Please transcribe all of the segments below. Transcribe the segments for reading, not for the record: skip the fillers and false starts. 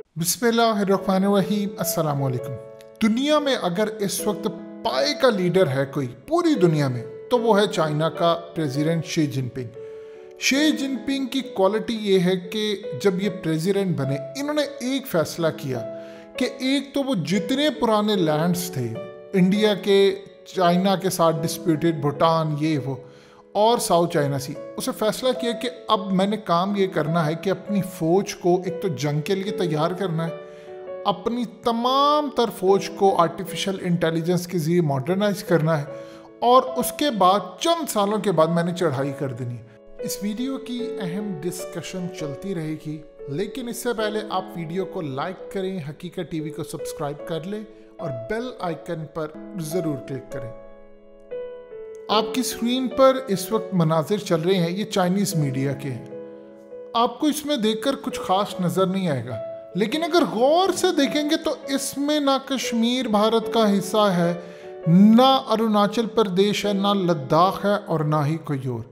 बिस्मिल्लाहिर्रहमानिर्रहीम। अस्सलाम वालेकुम। दुनिया में अगर इस वक्त पाए का लीडर है कोई पूरी दुनिया में, तो वो है चाइना का president Xi Jinping. Xi Jinping की क्वालिटी ये है कि जब ये प्रेसिडेंट बने, इन्होंने एक फैसला किया कि एक तो वो जितने पुराने लैंड्स थे इंडिया के, चाइना के साथ डिस्प्यूटेड, भूटान, ये वो और साउथ चाइना सी, उसे फैसला किया कि अब मैंने काम ये करना है कि अपनी फ़ौज को एक तो जंग के लिए तैयार करना है, अपनी तमाम तर फौज को आर्टिफिशियल इंटेलिजेंस के ज़रिए मॉडर्नाइज करना है, और उसके बाद चंद सालों के बाद मैंने चढ़ाई कर देनी है। इस वीडियो की अहम डिस्कशन चलती रहेगी, लेकिन इससे पहले आप वीडियो को लाइक करें, हकीकत टीवी को सब्सक्राइब कर लें और बेल आइकन पर ज़रूर क्लिक करें। आपकी स्क्रीन पर इस वक्त मनाजिर चल रहे हैं, ये चाइनीज़ मीडिया के हैं। आपको इसमें देखकर कुछ खास नज़र नहीं आएगा, लेकिन अगर गौर से देखेंगे तो इसमें ना कश्मीर भारत का हिस्सा है, ना अरुणाचल प्रदेश है, ना लद्दाख है, और ना ही कोई और।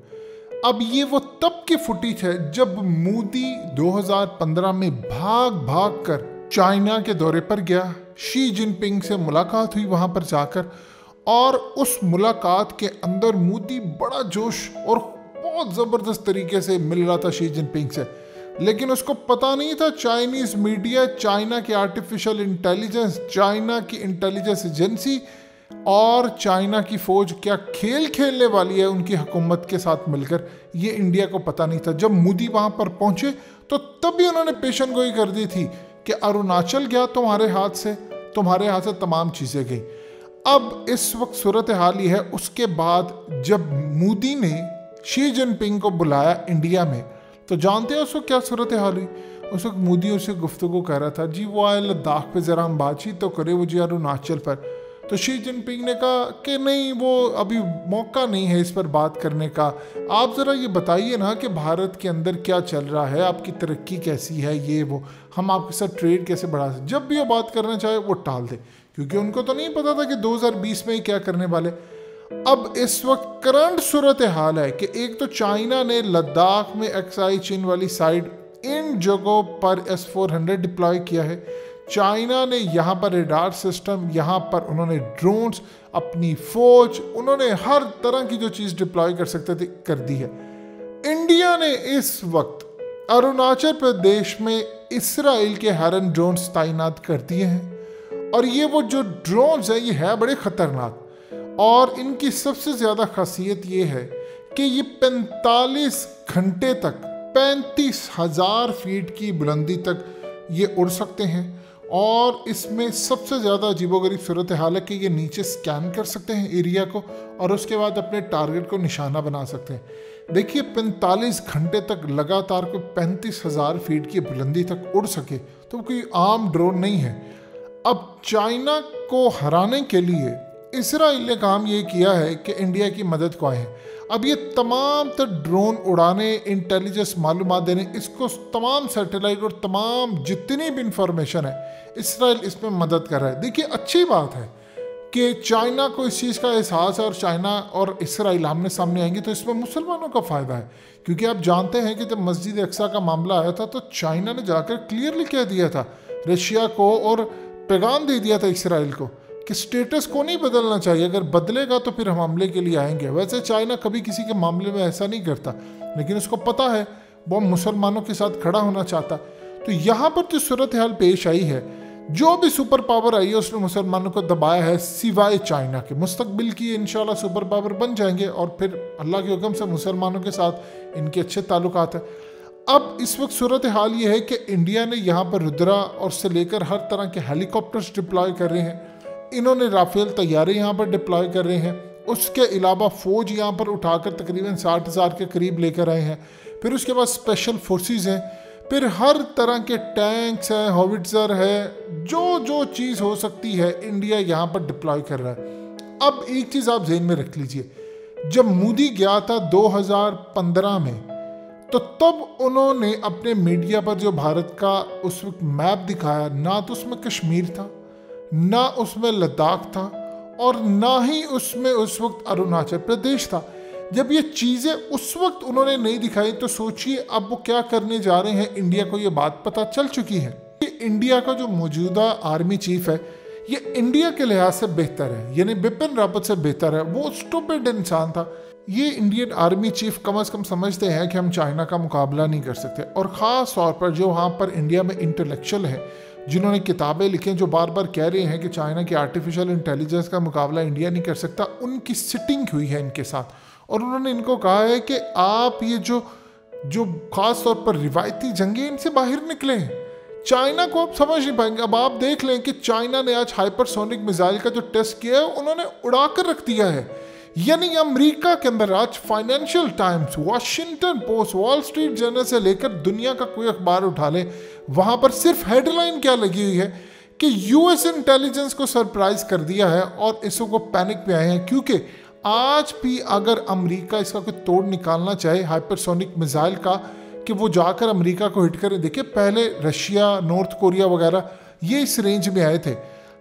अब ये वो तब की फुटेज है जब मोदी 2015 में भाग भाग कर चाइना के दौरे पर गया, शी जिनपिंग से मुलाकात हुई वहाँ पर जाकर, और उस मुलाकात के अंदर मोदी बड़ा जोश और बहुत ज़बरदस्त तरीके से मिल रहा था शी जिनपिंग से, लेकिन उसको पता नहीं था चाइनीज़ मीडिया, चाइना की आर्टिफिशियल इंटेलिजेंस, चाइना की इंटेलिजेंस एजेंसी और चाइना की फ़ौज क्या खेल खेलने वाली है उनकी हुकूमत के साथ मिलकर, ये इंडिया को पता नहीं था। जब मोदी वहाँ पर पहुँचे तो तभी उन्होंने पेशन गोई कर दी थी कि अरुणाचल गया तुम्हारे हाथ से तमाम चीज़ें गई। अब इस वक्त सूरत हाल ही है, उसके बाद जब मोदी ने शी जिनपिंग को बुलाया इंडिया में, तो जानते हैं उस वक्त क्या सूरत हाल हुई। उस वक्त मोदी उससे गुफ्तगू कर रहा था, जी वो आए लद्दाख पे ज़रा हम बातचीत तो करें, वो जी अरुणाचल पर। तो शी जिनपिंग ने कहा कि नहीं, वो अभी मौका नहीं है इस पर बात करने का, आप ज़रा ये बताइए ना कि भारत के अंदर क्या चल रहा है, आपकी तरक्की कैसी है, ये वो, हम आपके साथ ट्रेड कैसे बढ़ा सकते। जब भी वो बात करना चाहे वो टाल दे, क्योंकि उनको तो नहीं पता था कि 2020 में ही क्या करने वाले। अब इस वक्त करंट सूरत हाल है कि एक तो चाइना ने लद्दाख में एक्साई चीन वाली साइड इन जगहों पर S-400 डिप्लॉय किया है। चाइना ने यहाँ पर रेडार सिस्टम, यहाँ पर उन्होंने ड्रोन्स, अपनी फौज, उन्होंने हर तरह की जो चीज़ डिप्लॉय कर सकते थे कर दी है। इंडिया ने इस वक्त अरुणाचल प्रदेश में इसराइल के हैरन ड्रोन्स तैनात कर दिए हैं, और ये वो जो ड्रोन्स है ये है बड़े ख़तरनाक, और इनकी सबसे ज़्यादा खासियत ये है कि ये 45 घंटे तक 35,000 फीट की बुलंदी तक ये उड़ सकते हैं, और इसमें सबसे ज़्यादा अजीबोगरीब सूरत हाल है कि ये नीचे स्कैन कर सकते हैं एरिया को, और उसके बाद अपने टारगेट को निशाना बना सकते हैं। देखिए 45 घंटे तक लगातार कोई 35,000 फीट की बुलंदी तक उड़ सके तो कोई आम ड्रोन नहीं है। अब चाइना को हराने के लिए इसराइल ने काम ये किया है कि इंडिया की मदद को आए हैं। अब ये तमाम तो ड्रोन उड़ाने, इंटेलिजेंस मालूमात देने, इसको तमाम सैटेलाइट और तमाम जितनी भी इंफॉर्मेशन है इसराइल इसमें मदद कर रहा है। देखिए अच्छी बात है कि चाइना को इस चीज़ का एहसास है, और चाइना और इसराइल आमने सामने आएंगे तो इसमें मुसलमानों का फ़ायदा है, क्योंकि आप जानते हैं कि जब मस्जिद अक्सा का मामला आया था तो चाइना ने जाकर क्लियरली कह दिया था रशिया को, और पैगाम दे दिया था इसराइल को कि स्टेटस को नहीं बदलना चाहिए, अगर बदलेगा तो फिर हम हमले के लिए आएंगे। वैसे चाइना कभी किसी के मामले में ऐसा नहीं करता, लेकिन उसको पता है वो मुसलमानों के साथ खड़ा होना चाहता। तो यहाँ पर जो सूरत हाल पेश आई है, जो भी सुपर पावर आई है उसने मुसलमानों को दबाया है, सिवाय चाइना के। मुस्तकबिल की इंशाल्लाह सुपर पावर बन जाएंगे, और फिर अल्लाह के हुक्म से मुसलमानों के साथ इनके अच्छे ताल्लुकात हैं। अब इस वक्त सूरत हाल ये है कि इंडिया ने यहाँ पर रुद्रा और से लेकर हर तरह के हेलीकॉप्टर्स डिप्लॉय कर रहे हैं, इन्होंने राफेल तैयारे यहाँ पर डिप्लॉय कर रहे हैं, उसके अलावा फ़ौज यहाँ पर उठाकर तकरीबन 60,000 के करीब लेकर आए हैं। फिर उसके बाद स्पेशल फोर्सेस हैं, फिर हर तरह के टैंक्स हैं, हॉविट्ज़र है, जो जो चीज़ हो सकती है इंडिया यहाँ पर डिप्लॉय कर रहा है। अब एक चीज़ आप ज़हन में रख लीजिए, जब मोदी गया था 2015 में, तो तब उन्होंने अपने मीडिया पर जो भारत का उस वक्त मैप दिखाया, ना तो उसमें कश्मीर था, ना उसमें लद्दाख था, और ना ही उसमें उस वक्त अरुणाचल प्रदेश था। जब ये चीज़ें उस वक्त उन्होंने नहीं दिखाई तो सोचिए अब वो क्या करने जा रहे हैं। इंडिया को ये बात पता चल चुकी है कि इंडिया का जो मौजूदा आर्मी चीफ है ये इंडिया के लिहाज से बेहतर है, यानी बिपिन रावत से बेहतर है। वो स्टूपिड इंसान था। ये इंडियन आर्मी चीफ कम से कम समझते हैं कि हम चाइना का मुकाबला नहीं कर सकते, और ख़ास तौर पर जो वहाँ पर इंडिया में इंटेलेक्चुअल है जिन्होंने किताबें लिखी हैं, जो बार बार कह रहे हैं कि चाइना की आर्टिफिशियल इंटेलिजेंस का मुकाबला इंडिया नहीं कर सकता, उनकी सिटिंग हुई है इनके साथ। और उन्होंने इनको कहा है कि आप ये जो ख़ास तौर पर रिवायती जंगें, इनसे बाहर निकले। चाइना को आप समझ नहीं पाएंगे। अब आप देख लें कि चाइना ने आज हाइपरसोनिक मिसाइल का जो टेस्ट किया है उन्होंने उड़ा कर रख दिया है। यानी अमेरिका के अंदर आज financial times, Washington post, wall street journal से लेकर दुनिया का कोई अखबार उठा ले, वहां पर सिर्फ हेडलाइन क्या लगी हुई है कि यूएस इंटेलिजेंस को सरप्राइज कर दिया है और इसको को पैनिक में आए हैं। क्योंकि आज भी अगर अमेरिका इसका कोई तोड़ निकालना चाहे हाइपरसोनिक मिसाइल का, कि वो जाकर अमेरिका को हिट करें। देखिए पहले रशिया, नॉर्थ कोरिया वगैरह ये इस रेंज में आए थे,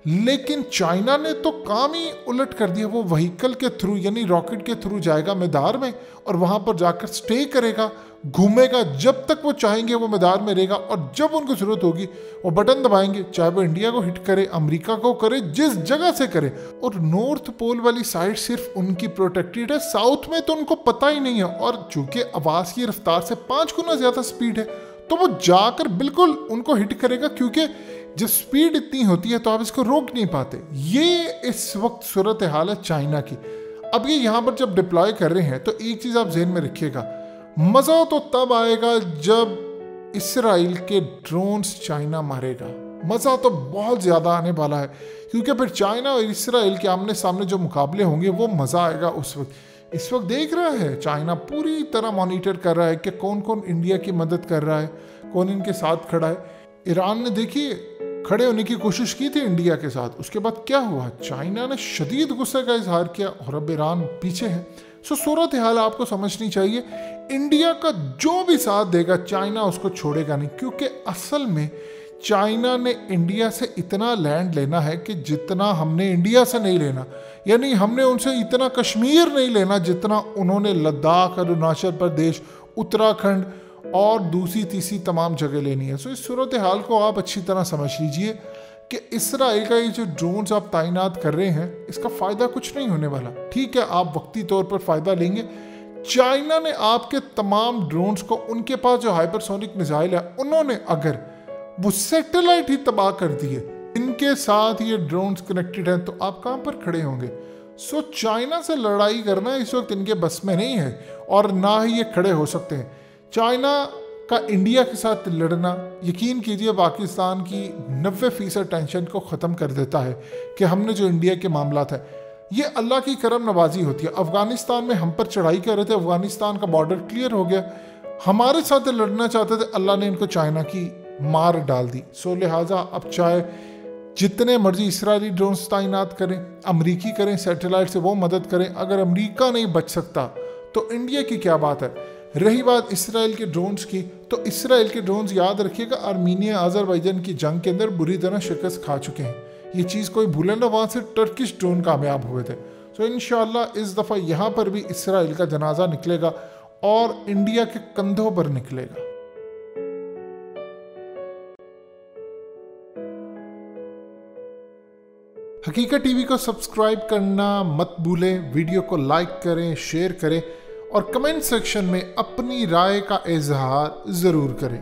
लेकिन चाइना ने तो काम ही उलट कर दिया। वो व्हीकल के थ्रू यानी रॉकेट के थ्रू जाएगा मैदान में और वहां पर जाकर स्टे करेगा, घूमेगा, जब तक वो चाहेंगे वो मैदान में रहेगा, और जब उनको जरूरत होगी वो बटन दबाएंगे, चाहे वो इंडिया को हिट करे, अमेरिका को करे, जिस जगह से करे। और नॉर्थ पोल वाली साइड सिर्फ उनकी प्रोटेक्टेड है, साउथ में तो उनको पता ही नहीं है। और चूंकि आवाज की रफ्तार से 5 गुना ज्यादा स्पीड है, तो वो जाकर बिल्कुल उनको हिट करेगा, क्योंकि जब स्पीड इतनी होती है तो आप इसको रोक नहीं पाते। ये इस वक्त सूरत हाल है चाइना की। अब ये यहाँ पर जब डिप्लॉय कर रहे हैं तो एक चीज़ आप जहन में रखिएगा, मज़ा तो तब आएगा जब इसराइल के ड्रोन्स चाइना मारेगा। मज़ा तो बहुत ज़्यादा आने वाला है, क्योंकि फिर चाइना और इसराइल के आमने सामने जो मुकाबले होंगे वो मज़ा आएगा उस वक्त। इस वक्त देख रहा है चाइना पूरी तरह मॉनिटर कर रहा है कि कौन कौन इंडिया की मदद कर रहा है, कौन इनके साथ खड़ा है। ईरान ने देखिए खड़े होने की कोशिश की थी इंडिया के साथ, उसके बाद क्या हुआ, चाइना ने शदीद गुस्से का इजहार किया और अब ईरान पीछे है। सो सूरत हाल आपको समझनी चाहिए। इंडिया का जो भी साथ देगा चाइना उसको छोड़ेगा नहीं, क्योंकि असल में चाइना ने इंडिया से इतना लैंड लेना है कि जितना हमने इंडिया से नहीं लेना। यानी हमने उनसे इतना कश्मीर नहीं लेना जितना उन्होंने लद्दाख, अरुणाचल प्रदेश, उत्तराखंड और दूसरी तीसरी तमाम जगह लेनी है। सो इस सूरत हाल को आप अच्छी तरह समझ लीजिए कि इसराइल का ये जो ड्रोन्स आप तैनात कर रहे हैं इसका फ़ायदा कुछ नहीं होने वाला। ठीक है, आप वक्ती तौर पर फ़ायदा लेंगे। चाइना ने आपके तमाम ड्रोन्स को, उनके पास जो हाइपरसोनिक मिसाइल है, उन्होंने अगर वो सैटेलाइट ही तबाह कर दिए, इनके साथ ये ड्रोन्स कनेक्टेड हैं, तो आप कहाँ पर खड़े होंगे। सो चाइना से लड़ाई करना इस वक्त इनके बस में नहीं है और ना ही ये खड़े हो सकते हैं। चाइना का इंडिया के साथ लड़ना, यकीन कीजिए, पाकिस्तान की 90% टेंशन को ख़त्म कर देता है कि हमने जो इंडिया के मामलात है, ये अल्लाह की करम नवाजी होती है। अफ़गानिस्तान में हम पर चढ़ाई कर रहे थे, अफ़गानिस्तान का बॉर्डर क्लियर हो गया, हमारे साथ लड़ना चाहते थे, अल्लाह ने इनको चाइना की मार डाल दी। सो लिहाजा अब चाहे जितने मर्जी इसराइली ड्रोन्स तैनात करें, अमरीकी करें, सैटेलाइट से वो मदद करें, अगर अमरीका नहीं बच सकता तो इंडिया की क्या बात है। रही बात इसराइल के ड्रोन्स की, तो इसराइल के ड्रोन्स याद रखिएगा आर्मीनिया अज़रबैजान की जंग के अंदर बुरी तरह शिकस्त खा चुके हैं। ये चीज़ कोई भूले ना, वहाँ से टर्किश ड्रोन कामयाब हुए थे। सो इंशाअल्लाह इस दफ़ा यहाँ पर भी इसराइल का जनाजा निकलेगा और इंडिया के कंधों पर निकलेगा। हकीकत टीवी को सब्सक्राइब करना मत भूलें, वीडियो को लाइक करें, शेयर करें और कमेंट सेक्शन में अपनी राय का इजहार ज़रूर करें।